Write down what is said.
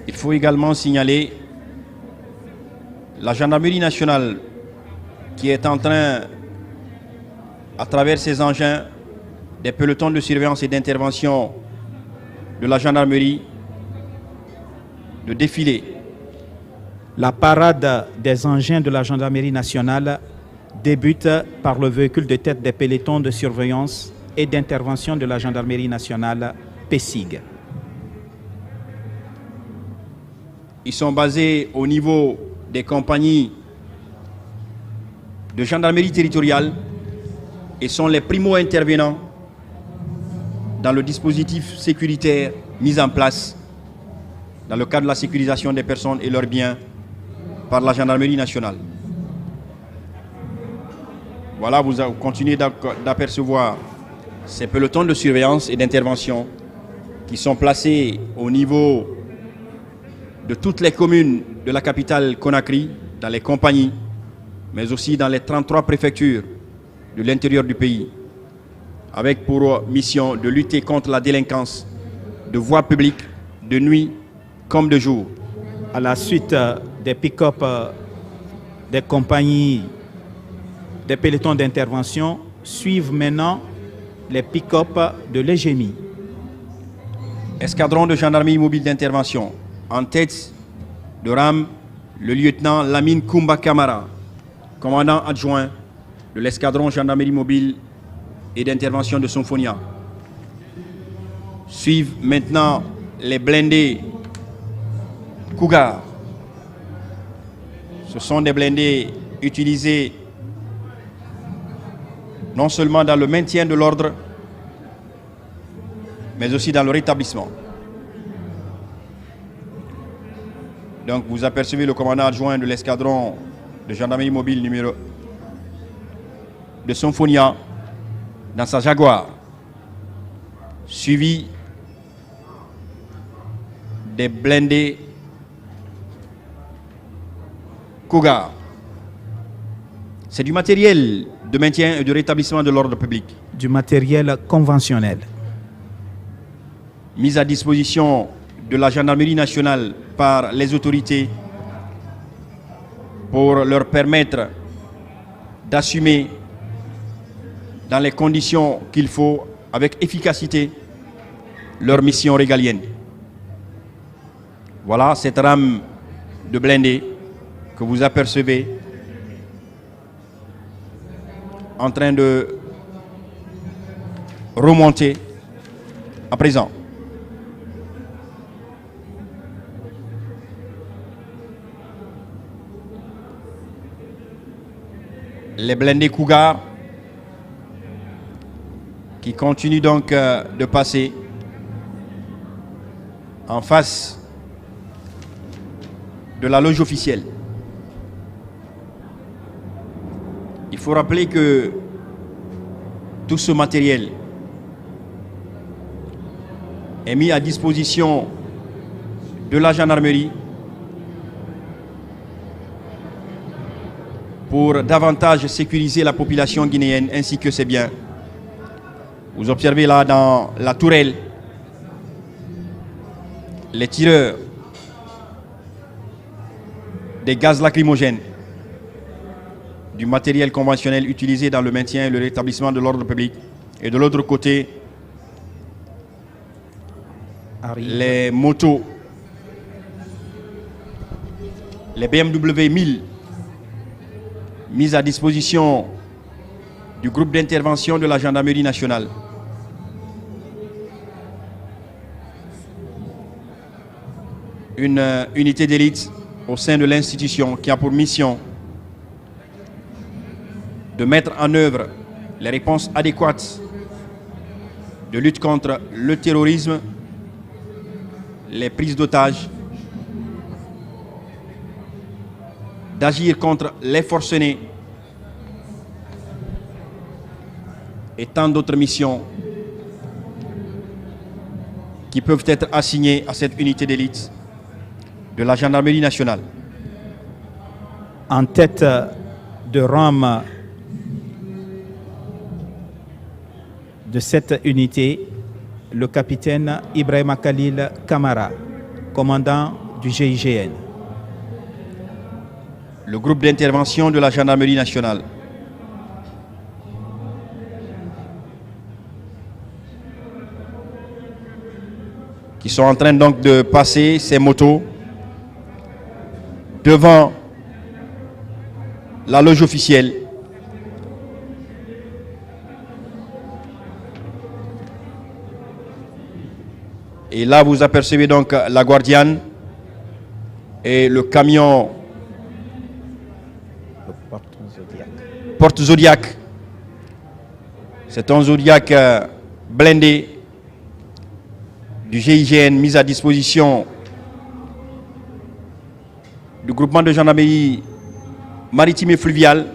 Il faut également signaler la gendarmerie nationale qui est en train, à travers ses engins, des pelotons de surveillance et d'intervention de la gendarmerie, de défiler. La parade des engins de la gendarmerie nationale débute par le véhicule de tête des pelotons de surveillance et d'intervention de la gendarmerie nationale, PESIG. Ils sont basés au niveau des compagnies de gendarmerie territoriale et sont les primo-intervenants dans le dispositif sécuritaire mis en place dans le cadre de la sécurisation des personnes et leurs biens par la gendarmerie nationale. Voilà, vous continuez d'apercevoir ces pelotons de surveillance et d'intervention qui sont placés au niveau de toutes les communes de la capitale Conakry, dans les compagnies, mais aussi dans les 33 préfectures de l'intérieur du pays, avec pour mission de lutter contre la délinquance de voies publiques, de nuit comme de jour. À la suite des pick-up des compagnies des pelotons d'intervention, suivent maintenant les pick-up de l'EGMI. Escadron de gendarmerie mobile d'intervention, en tête de rame le lieutenant Lamine Koumba Kamara, commandant adjoint de l'escadron gendarmerie mobile et d'intervention de Sonfonia. Suivent maintenant les blindés Cougar. Ce sont des blindés utilisés non seulement dans le maintien de l'ordre, mais aussi dans le rétablissement. Donc vous apercevez le commandant adjoint de l'escadron de gendarmerie mobile numéro de Sonfonia dans sa Jaguar, suivi des blindés Cougar. C'est du matériel de maintien et de rétablissement de l'ordre public. Du matériel conventionnel. Mise à disposition de la gendarmerie nationale par les autorités pour leur permettre d'assumer dans les conditions qu'il faut, avec efficacité, leur mission régalienne. Voilà cette rame de blindés que vous apercevez en train de remonter à présent. Les blindés Cougar qui continuent donc de passer en face de la loge officielle. Il faut rappeler que tout ce matériel est mis à disposition de la gendarmerie pour davantage sécuriser la population guinéenne ainsi que ses biens. Vous observez là dans la tourelle les tireurs des gaz lacrymogènes, du matériel conventionnel utilisé dans le maintien et le rétablissement de l'ordre public. Et de l'autre côté, les motos, les BMW 1000, mises à disposition du groupe d'intervention de la gendarmerie nationale. Une unité d'élite au sein de l'institution qui a pour mission de mettre en œuvre les réponses adéquates de lutte contre le terrorisme, les prises d'otages, d'agir contre les forcenés et tant d'autres missions qui peuvent être assignées à cette unité d'élite de la gendarmerie nationale. En tête de rame de cette unité, le capitaine Ibrahima Khalil Kamara, commandant du GIGN. Le groupe d'intervention de la gendarmerie nationale. Qui sont en train donc de passer ces motos devant la loge officielle. Et là, vous apercevez donc la Guardiane et le camion Porte Zodiac. C'est un Zodiac blindé du GIGN mis à disposition du groupement de gendarmerie maritime et fluviale